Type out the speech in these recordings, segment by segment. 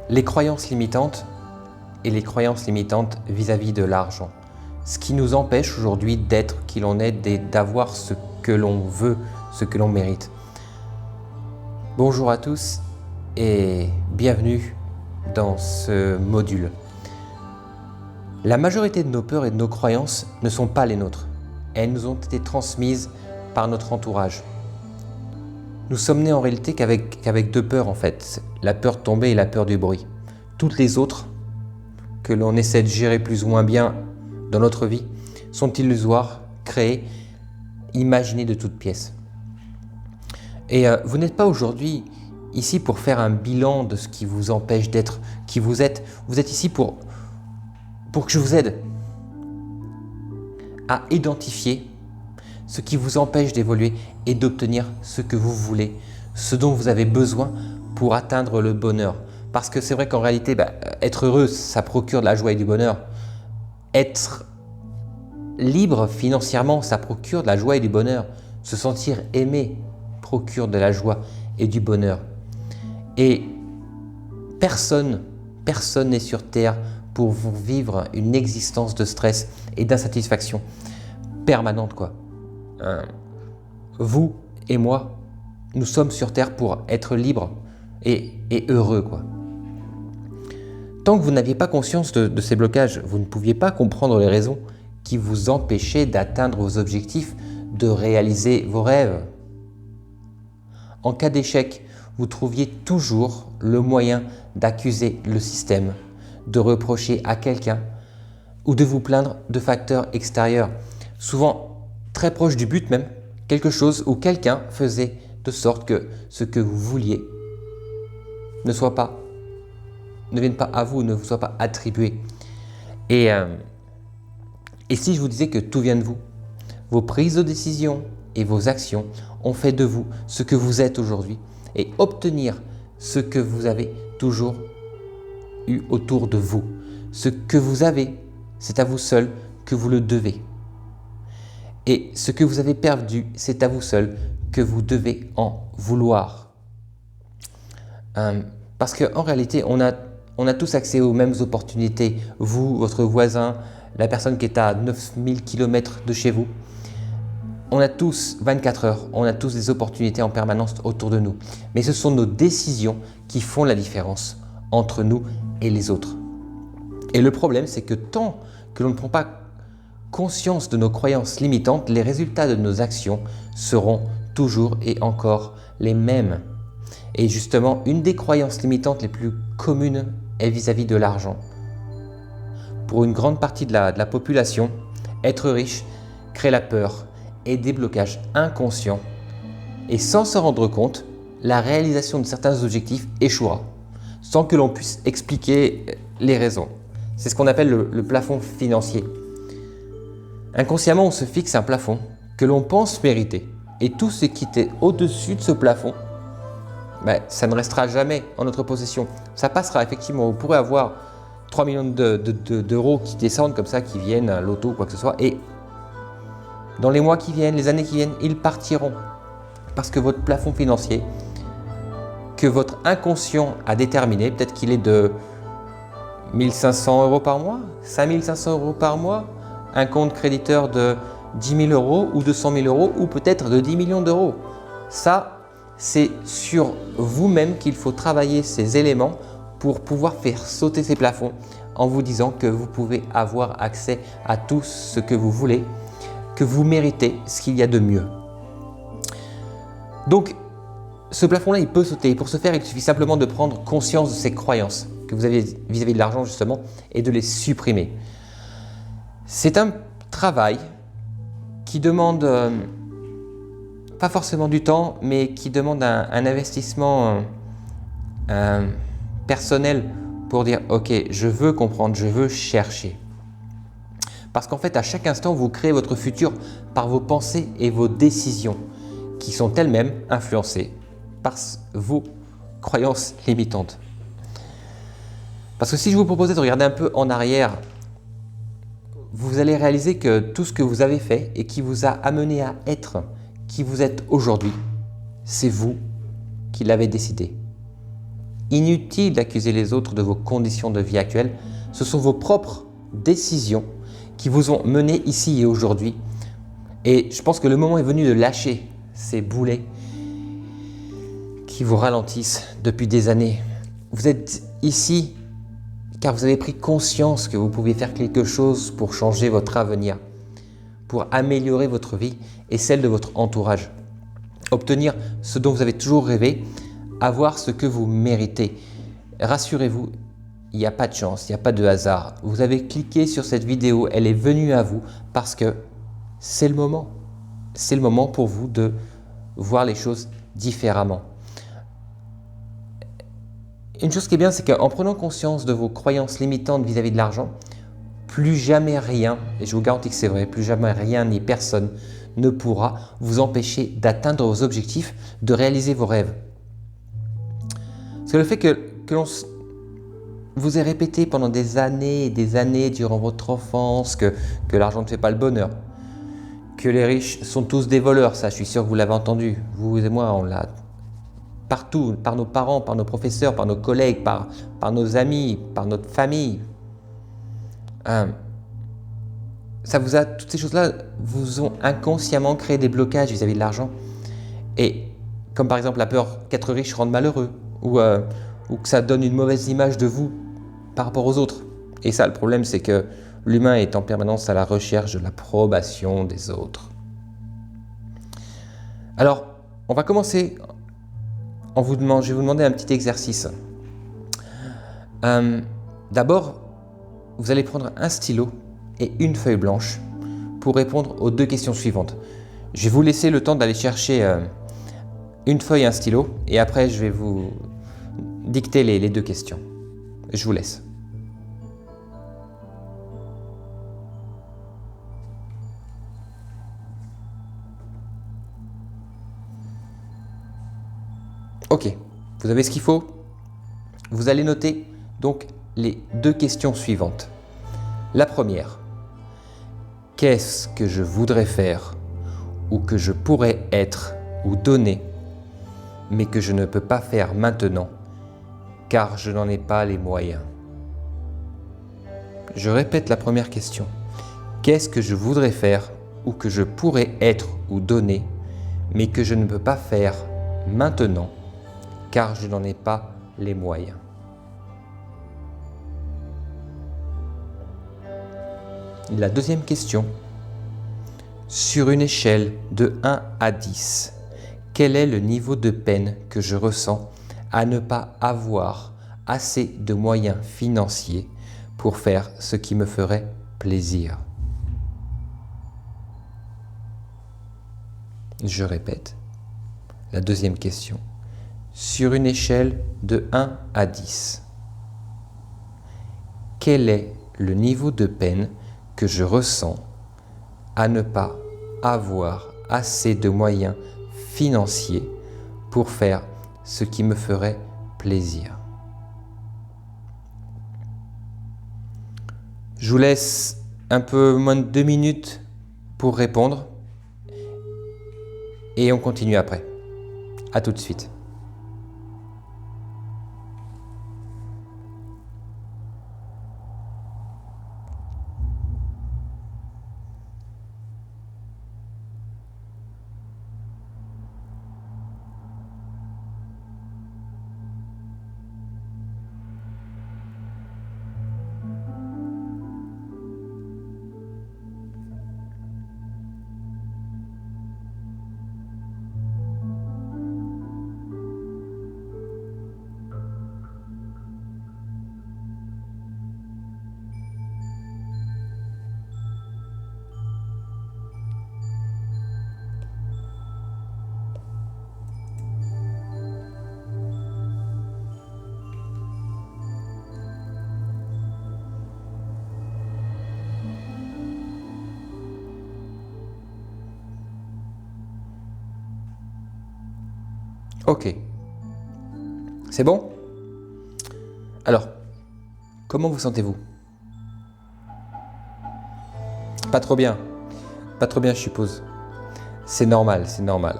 Les croyances limitantes et les croyances limitantes vis-à-vis de l'argent. Ce qui nous empêche aujourd'hui d'être qui l'on est, d'avoir ce que l'on veut, ce que l'on mérite. Bonjour à tous et bienvenue dans ce module. La majorité de nos peurs et de nos croyances ne sont pas les nôtres. Elles nous ont été transmises par notre entourage. Nous sommes nés en réalité qu'avec deux peurs en fait, la peur de tomber et la peur du bruit. Toutes les autres, que l'on essaie de gérer plus ou moins bien dans notre vie, sont illusoires, créées, imaginées de toutes pièces. Et vous n'êtes pas aujourd'hui ici pour faire un bilan de ce qui vous empêche d'être qui vous êtes. Vous êtes ici pour que je vous aide à identifier ce qui vous empêche d'évoluer et d'obtenir ce que vous voulez, ce dont vous avez besoin pour atteindre le bonheur. Parce que c'est vrai qu'en réalité, être heureux, ça procure de la joie et du bonheur. Être libre financièrement, ça procure de la joie et du bonheur. Se sentir aimé procure de la joie et du bonheur. Et personne n'est sur Terre pour vous vivre une existence de stress et d'insatisfaction permanente, quoi. Vous et moi, nous sommes sur Terre pour être libres et heureux, quoi. Tant que vous n'aviez pas conscience de ces blocages, vous ne pouviez pas comprendre les raisons qui vous empêchaient d'atteindre vos objectifs, de réaliser vos rêves. En cas d'échec, vous trouviez toujours le moyen d'accuser le système, de reprocher à quelqu'un ou de vous plaindre de facteurs extérieurs, souvent très proche du but même, quelque chose où quelqu'un faisait de sorte que ce que vous vouliez ne vienne pas à vous, ne vous soit pas attribué. Et si je vous disais que tout vient de vous, vos prises de décision et vos actions ont fait de vous ce que vous êtes aujourd'hui, et obtenir ce que vous avez toujours eu autour de vous. Ce que vous avez, c'est à vous seul que vous le devez. Et ce que vous avez perdu, c'est à vous seul que vous devez en vouloir. Parce qu'en réalité, on a tous accès aux mêmes opportunités. Vous, votre voisin, la personne qui est à 9000 km de chez vous. On a tous 24 heures, on a tous des opportunités en permanence autour de nous. Mais ce sont nos décisions qui font la différence entre nous et les autres. Et le problème, c'est que tant que l'on ne prend pas conscience de nos croyances limitantes, les résultats de nos actions seront toujours et encore les mêmes. Et justement, une des croyances limitantes les plus communes est vis-à-vis de l'argent. Pour une grande partie de la population, être riche crée la peur et des blocages inconscients. Et sans se rendre compte, la réalisation de certains objectifs échouera, sans que l'on puisse expliquer les raisons. C'est ce qu'on appelle le plafond financier. Inconsciemment, on se fixe un plafond que l'on pense mériter. Et tout ce qui est au-dessus de ce plafond, ça ne restera jamais en notre possession. Ça passera effectivement. Vous pourrez avoir 3 millions d'euros qui descendent comme ça, qui viennent à l'auto ou quoi que ce soit. Et dans les mois qui viennent, les années qui viennent, ils partiront. Parce que votre plafond financier, que votre inconscient a déterminé, peut-être qu'il est de 1500 euros par mois, 5500 euros par mois, un compte créditeur de 10 000 euros ou de 100 000 euros ou peut-être de 10 millions d'euros. Ça, c'est sur vous-même qu'il faut travailler ces éléments pour pouvoir faire sauter ces plafonds en vous disant que vous pouvez avoir accès à tout ce que vous voulez, que vous méritez ce qu'il y a de mieux. Donc, ce plafond-là, il peut sauter. Et pour ce faire, il suffit simplement de prendre conscience de ces croyances que vous avez vis-à-vis de l'argent justement et de les supprimer. C'est un travail qui demande pas forcément du temps, mais qui demande un investissement personnel pour dire « Ok, je veux comprendre, je veux chercher ». Parce qu'en fait, à chaque instant, vous créez votre futur par vos pensées et vos décisions qui sont elles-mêmes influencées par vos croyances limitantes. Parce que si je vous proposais de regarder un peu en arrière, vous allez réaliser que tout ce que vous avez fait et qui vous a amené à être qui vous êtes aujourd'hui, c'est vous qui l'avez décidé. Inutile d'accuser les autres de vos conditions de vie actuelles. Ce sont vos propres décisions qui vous ont mené ici et aujourd'hui. Et je pense que le moment est venu de lâcher ces boulets qui vous ralentissent depuis des années. Vous êtes ici car vous avez pris conscience que vous pouviez faire quelque chose pour changer votre avenir, pour améliorer votre vie et celle de votre entourage. Obtenir ce dont vous avez toujours rêvé, avoir ce que vous méritez. Rassurez-vous, il n'y a pas de chance, il n'y a pas de hasard. Vous avez cliqué sur cette vidéo, elle est venue à vous parce que c'est le moment. C'est le moment pour vous de voir les choses différemment. Une chose qui est bien, c'est qu'en prenant conscience de vos croyances limitantes vis-à-vis de l'argent, plus jamais rien, et je vous garantis que c'est vrai, plus jamais rien ni personne ne pourra vous empêcher d'atteindre vos objectifs, de réaliser vos rêves. C'est le fait que l'on vous ait répété pendant des années et des années durant votre enfance que l'argent ne fait pas le bonheur, que les riches sont tous des voleurs, ça je suis sûr que vous l'avez entendu, vous et moi on l'a partout, par nos parents, par nos professeurs, par nos collègues, par nos amis, par notre famille. Toutes ces choses-là vous ont inconsciemment créé des blocages vis-à-vis de l'argent. Et comme par exemple la peur qu'être riche rende malheureux ou que ça donne une mauvaise image de vous par rapport aux autres. Et ça, le problème, c'est que l'humain est en permanence à la recherche de l'approbation des autres. Alors, on va commencer je vais vous demander un petit exercice. D'abord, vous allez prendre un stylo et une feuille blanche pour répondre aux deux questions suivantes. Je vais vous laisser le temps d'aller chercher une feuille et un stylo et après je vais vous dicter les deux questions. Je vous laisse. Ok, vous avez ce qu'il faut. Vous allez noter donc les deux questions suivantes. La première, qu'est-ce que je voudrais faire ou que je pourrais être ou donner, mais que je ne peux pas faire maintenant, car je n'en ai pas les moyens. Je répète la première question. Qu'est-ce que je voudrais faire ou que je pourrais être ou donner, mais que je ne peux pas faire maintenant, car je n'en ai pas les moyens. La deuxième question. Sur une échelle de 1 à 10, quel est le niveau de peine que je ressens à ne pas avoir assez de moyens financiers pour faire ce qui me ferait plaisir? Je répète. La deuxième question. Sur une échelle de 1 à 10, quel est le niveau de peine que je ressens à ne pas avoir assez de moyens financiers pour faire ce qui me ferait plaisir? Je vous laisse un peu moins de 2 minutes pour répondre et on continue après. À tout de suite. Ok. C'est bon? Alors, comment vous sentez-vous? Pas trop bien. Pas trop bien, je suppose. C'est normal, c'est normal.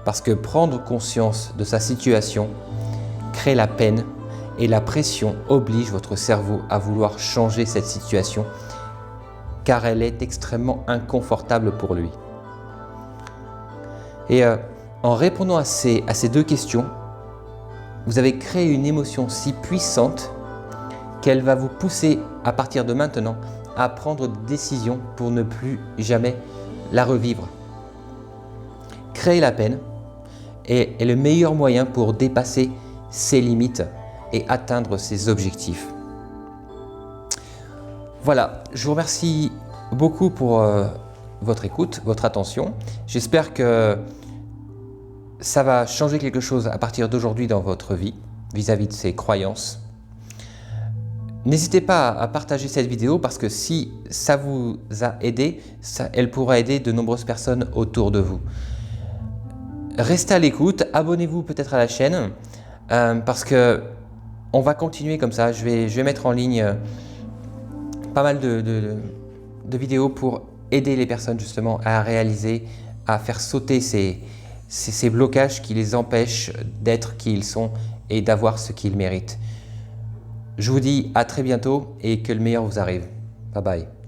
Parce que prendre conscience de sa situation crée la peine et la pression oblige votre cerveau à vouloir changer cette situation car elle est extrêmement inconfortable pour lui. Et en répondant à ces deux questions, vous avez créé une émotion si puissante qu'elle va vous pousser à partir de maintenant à prendre des décisions pour ne plus jamais la revivre. Créer la peine est le meilleur moyen pour dépasser ses limites et atteindre ses objectifs. Voilà, je vous remercie beaucoup pour votre écoute, votre attention. J'espère que ça va changer quelque chose à partir d'aujourd'hui dans votre vie, vis-à-vis de ces croyances. N'hésitez pas à partager cette vidéo parce que si ça vous a aidé, elle pourra aider de nombreuses personnes autour de vous. Restez à l'écoute, abonnez-vous peut-être à la chaîne parce que on va continuer comme ça. Je vais mettre en ligne pas mal de vidéos pour aider les personnes justement à réaliser, à faire sauter ces blocages qui les empêchent d'être qui ils sont et d'avoir ce qu'ils méritent. Je vous dis à très bientôt et que le meilleur vous arrive. Bye bye.